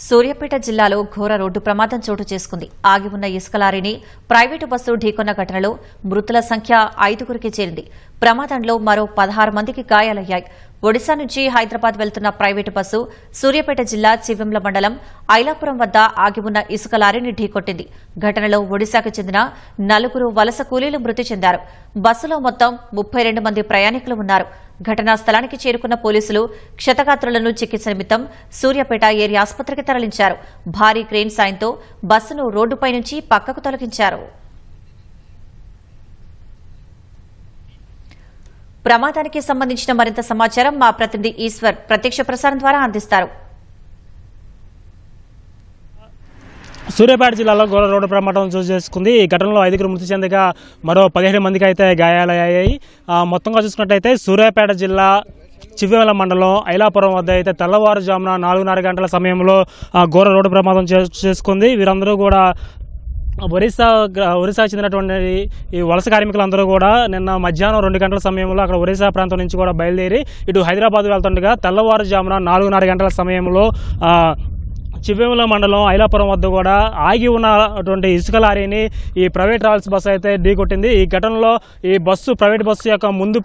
సూర్యాపేట జిల్లాలో ఘోర రోడ్డు ప్రమాదం చోటు చేసుకుంది. ఆగి ఉన్న ఇసుక లారీని ప్రైవేటు బస్సు ఢీకొన్న ఘటనలో మృతుల సంఖ్య 5కి చేరింది. ప్రమాదంలో మరో 16 మందికి గాయాలయ్యాయి. ఒడిశా నుంచి హైదరాబాద్ వెళ్తున్న ప్రైవేటు బస్సు సూర్యాపేట జిల్లా చివెంల మండలం ఐలాపురం వద్ద ఆగి ఉన్న ఇసుక లారీని ఢీకొట్టింది. ఘటనలో ఒడిశాకు చెందిన 4 వలస కూలీలు మృతి చెందారు. బస్సులో మొత్తం 32 మంది ప్రయాణికులు ఉన్నారు. ఘటనా స్థలానికి చేరుకున్న పోలీసులు క్షతగాత్రులను చికిత్స నిమిత్తం సూర్యాపేట ఏరియా ఆసుపత్రికి తరలించారు. భారీ క్రేన్ సాయంతో బస్సును రోడ్డుపై నుంచి పక్కకు తొలగించారు. ప్రమాదానికి సంబంధించిన మరింత సమాచారం మా ప్రతినిధి ఈశ్వర్ ప్రత్యక్ష ప్రసారం ద్వారా అందిస్తారు. సూర్యాపేట జిల్లాలో ఘోర రోడ్డు ప్రమాదం చోటు చేసుకుంది. ఈ ఘటనలో 5 మృతి చెందగా మరో 17 మందికి అయితే గాయాలయ్యాయి. మొత్తంగా చూసుకున్నట్టయితే సూర్యాపేట జిల్లా చివెంల మండలం ఐలాపురం వద్ద అయితే తెల్లవారుజామున 4:30 గంటల సమయంలో ఘోర రోడ్డు ప్రమాదం చేసుకుంది. వీరందరూ కూడా ఒరిస్సా చెందినటువంటి ఈ వలస కార్మికులందరూ కూడా నిన్న మధ్యాహ్నం 2 గంటల సమయంలో అక్కడ ఒరిస్సా ప్రాంతం నుంచి కూడా బయలుదేరి ఇటు హైదరాబాద్ వెళ్తుండగా తెల్లవారుజామున 4:30 గంటల సమయంలో చివెంల మండలం ఐలాపురం వద్ద కూడా ఆగి ఉన్నటువంటి ఇసుక లారీని ఈ ప్రైవేట్ ట్రావెల్స్ బస్సు అయితే ఢీకొట్టింది. ఈ ఘటనలో ఈ ప్రైవేట్ బస్సు యొక్క ముందు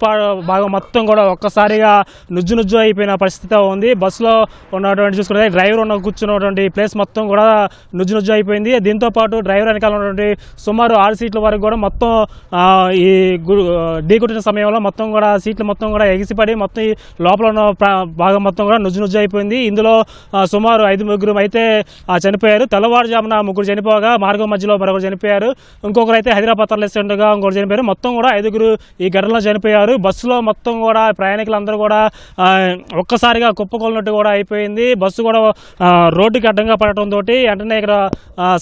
భాగం మొత్తం కూడా ఒక్కసారిగా నుజ్జు అయిపోయిన పరిస్థితి ఉంది. బస్సులో ఉన్నటువంటి చూసుకుంటే డ్రైవర్ కూర్చున్నటువంటి ప్లేస్ మొత్తం కూడా నుజ్జు అయిపోయింది. దీంతో పాటు డ్రైవర్ వెనకాల ఉన్నటువంటి సుమారు 6 సీట్ల వరకు కూడా మొత్తం ఈ ఢీకొట్టిన సమయంలో మొత్తం కూడా సీట్లు మొత్తం కూడా ఎగిసిపడి మొత్తం ఈ లోపల ఉన్న భాగం మొత్తం కూడా నుజ్జు అయిపోయింది. ఇందులో సుమారు 5 అయితే చనిపోయారు. తెల్లవారుజామున 3 చనిపోగా మార్గం మధ్యలో మరొకరు చనిపోయారు. ఇంకొకరు అయితే హైదరాబాద్ తరలిస్తుండగా ఇంకొకరు చనిపోయారు. మొత్తం కూడా 5 ఈ ఘటనలో చనిపోయారు. బస్సులో మొత్తం కూడా ప్రయాణికులందరూ కూడా ఒక్కసారిగా కుప్పకొల్లినట్టు కూడా అయిపోయింది. బస్సు కూడా రోడ్డుకి అడ్డంగా పడటంతో వెంటనే ఇక్కడ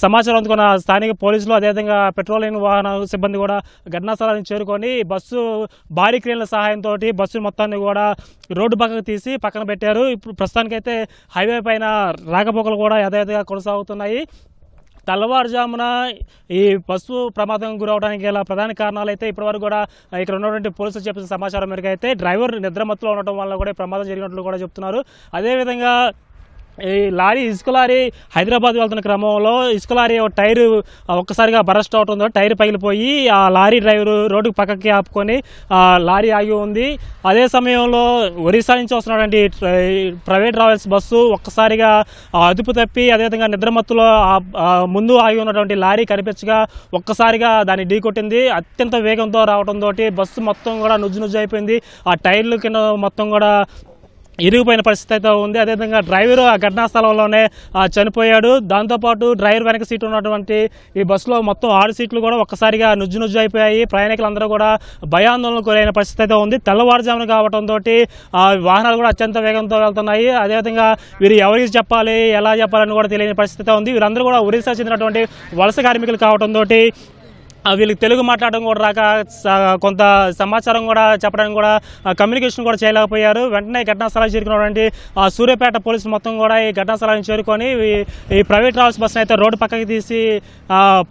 సమాచారం అందుకున్న స్థానిక పోలీసులు అదేవిధంగా పెట్రోలింగ్ వాహన సిబ్బంది కూడా ఘటనా స్థలానికి చేరుకొని బస్సు భారీ క్రేన్ల సహాయంతో బస్సు మొత్తాన్ని కూడా రోడ్డు పక్కకు తీసి పక్కన పెట్టారు. ఇప్పుడు ప్రస్తుతానికైతే హైవే పైన రాకపోకలు కూడా యథావిధిగా కొనసాగుతున్నాయి. తెల్లవారుజామున ఈ బస్సు ప్రమాదం గురవడానికి గల ప్రధాన కారణాలు అయితే ఇప్పటివరకు కూడా ఇక్కడ ఉన్నటువంటి పోలీసులు చెప్పిన సమాచారం మేరకు అయితే డ్రైవర్ నిద్రమత్తులో ఉండటం వల్ల కూడా ప్రమాదం జరిగినట్లు కూడా చెప్తున్నారు. అదేవిధంగా ఈ ఇసుక లారీ హైదరాబాద్ వెళ్తున్న క్రమంలో ఇసుక లారీ టైరు ఒక్కసారిగా బరస్ట్ అవడంతో టైర్ పగిలిపోయి ఆ లారీ డ్రైవరు రోడ్డుకు పక్కకి ఆపుకొని లారీ ఆగి ఉంది. అదే సమయంలో ఒరిస్సా నుంచి వస్తున్నటువంటి ప్రైవేట్ ట్రావెల్స్ బస్సు ఒక్కసారిగా అదుపు తప్పి అదేవిధంగా నిద్రమత్తులో ముందు ఆగి ఉన్నటువంటి లారీ కనిపించగా ఒక్కసారిగా దాన్ని ఢీకొట్టింది. అత్యంత వేగంతో రావడంతో బస్సు మొత్తం కూడా నుజ్జు అయిపోయింది. ఆ టైర్లు కింద మొత్తం కూడా ఇరిగిపోయిన పరిస్థితి అయితే ఉంది. అదేవిధంగా డ్రైవరు ఆ ఘటనా స్థలంలోనే చనిపోయాడు. దాంతోపాటు డ్రైవర్ వెనక సీటు ఉన్నటువంటి ఈ బస్సులో మొత్తం 6 సీట్లు కూడా ఒక్కసారిగా నుజ్జు అయిపోయాయి. ప్రయాణికులందరూ కూడా భయాందోళనకు గురైన పరిస్థితి అయితే ఉంది. తెల్లవారుజామున కావడంతో వాహనాలు కూడా అత్యంత వేగంతో వెళ్తున్నాయి. అదేవిధంగా వీరు ఎవరికి చెప్పాలి ఎలా చెప్పాలని కూడా తెలియని పరిస్థితి ఉంది. వీరందరూ కూడా ఒరిస్సా చెందినటువంటి వలస కార్మికులు కావడంతో వీళ్ళకి తెలుగు మాట్లాడడం కూడా రాక కొంత సమాచారం కూడా చెప్పడానికి కూడా కమ్యూనికేషన్ కూడా చేయలేకపోయారు. వెంటనే ఘటనా స్థలానికి చేరుకున్నటువంటి సూర్యాపేట పోలీసులు మొత్తం కూడా ఈ ఘటనా స్థలానికి చేరుకొని ఈ ప్రైవేట్ ట్రావెల్స్ బస్సును అయితే రోడ్డు పక్కకి తీసి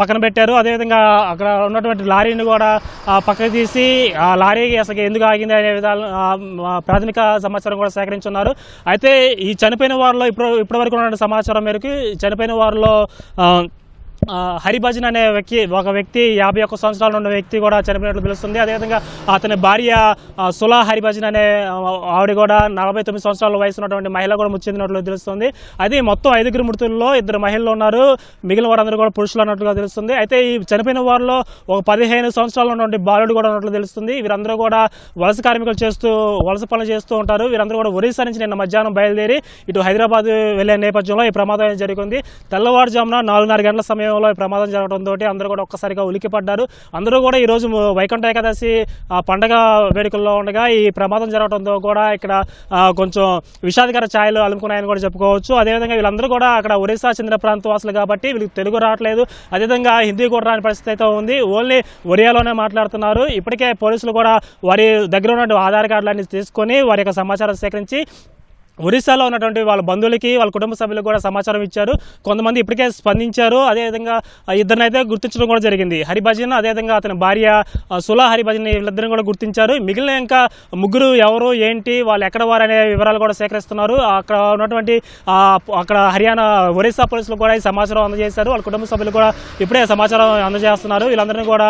పక్కన పెట్టారు. అదేవిధంగా అక్కడ ఉన్నటువంటి లారీని కూడా పక్కకి తీసి ఆ లారీ అసలు ఎందుకు ఆగింది అనే విధాలు ప్రాథమిక సమాచారం కూడా సేకరించున్నారు. అయితే ఈ చనిపోయిన వారిలో ఇప్పటివరకు ఉన్న సమాచారం మేరకు చనిపోయిన వారిలో హరిభజన్ అనే ఒక వ్యక్తి 51 సంవత్సరాలు ఉన్న వ్యక్తి కూడా చనిపోయినట్లు తెలుస్తుంది. అదేవిధంగా అతని భార్య సులా హరిభజన్ అనే ఆవిడ కూడా 49 సంవత్సరాల వయసు ఉన్నటువంటి మహిళ కూడా మృతి చెందినట్లు తెలుస్తుంది. అది మొత్తం 5 మృతుల్లో 2 మహిళలు ఉన్నారు. మిగిలిన వారందరూ కూడా పురుషులు అన్నట్లుగా తెలుస్తుంది. అయితే ఈ చనిపోయిన వారిలో ఒక 15 సంవత్సరాలు ఉన్నటువంటి బాలుడు కూడా ఉన్నట్లు తెలుస్తుంది. వీరందరూ కూడా వలస కార్మికులు వలస పనులు చేస్తూ ఉంటారు. వీరందరూ కూడా ఒరిస్సా నుంచి నిన్న మధ్యాహ్నం బయలుదేరి ఇటు హైదరాబాద్ వెళ్లే నేపథ్యంలో ఈ ప్రమాదం జరిగింది. తెల్లవారుజామున 4:30 గంటల సమయంలో ఈ ప్రమాదం జరగడంతో అందరూ కూడా ఒక్కసారిగా ఉలిక్కిపడ్డారు. అందరూ కూడా ఈ రోజు వైకుంఠ ఏకాదశి పండగ వేడుకల్లో ఉండగా ఈ ప్రమాదం జరగడంతో కూడా ఇక్కడ కొంచెం విషాదకర ఛాయలు అలుముకున్నాయని కూడా చెప్పుకోవచ్చు. అదేవిధంగా వీళ్ళందరూ కూడా అక్కడ ఒరిస్సా చెందిన ప్రాంతవాసులు కాబట్టి వీళ్ళకి తెలుగు రావట్లేదు. అదేవిధంగా హిందీ కూడా రాని పరిస్థితి అయితే ఉంది. ఓన్లీ ఒరియాలోనే మాట్లాడుతున్నారు. ఇప్పటికే పోలీసులు కూడా వారి దగ్గర ఉన్న ఆధార్ కార్డులన్నీ తీసుకొని వారి యొక్క సమాచారం సేకరించి ఒరిస్సాలో ఉన్నటువంటి వాళ్ళ బంధువులకి వాళ్ళ కుటుంబ సభ్యులకు కూడా సమాచారం ఇచ్చారు. కొంతమంది ఇప్పటికే స్పందించారు. అదేవిధంగా ఇద్దరిని అయితే గుర్తించడం కూడా జరిగింది. హరిభజన్ అదేవిధంగా అతని భార్య సులా హరిభజన్ వీళ్ళిద్దరిని కూడా గుర్తించారు. మిగిలిన ఇంకా ముగ్గురు ఎవరు ఏంటి వాళ్ళు ఎక్కడ వారు అనే వివరాలు కూడా సేకరిస్తున్నారు. అక్కడ ఉన్నటువంటి అక్కడ హర్యానా ఒరిస్సా పోలీసులు కూడా ఈ సమాచారం అందజేశారు. వాళ్ళ కుటుంబ సభ్యులు కూడా ఇప్పుడే సమాచారం అందజేస్తున్నారు. వీళ్ళందరినీ కూడా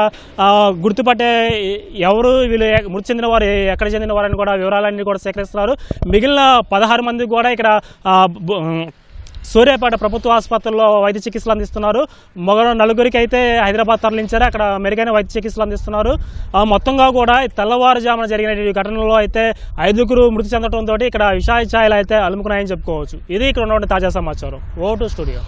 గుర్తుపట్టే ఎవరు వీళ్ళు మృతి చెందిన వారు ఎక్కడ చెందిన వారని కూడా వివరాలన్నీ కూడా సేకరిస్తున్నారు. మిగిలిన 16 మంది కూడా ఇక్కడ సూర్యాపేట ప్రభుత్వ ఆసుపత్రుల్లో వైద్య చికిత్సలు అందిస్తున్నారు. మగ 4 అయితే హైదరాబాద్ తరలించారు. అక్కడ మెరుగైన వైద్య చికిత్సలు అందిస్తున్నారు. మొత్తంగా కూడా తెల్లవారుజామున జరిగిన ఈ ఘటనలో అయితే 5 మృతి చెందడంతో ఇక్కడ విషాద ఛాయలు అయితే అలుముకున్నాయని చెప్పుకోవచ్చు. ఇది ఇక్కడ ఉన్నటువంటి తాజా సమాచారం. ఓ టు స్టూడియో.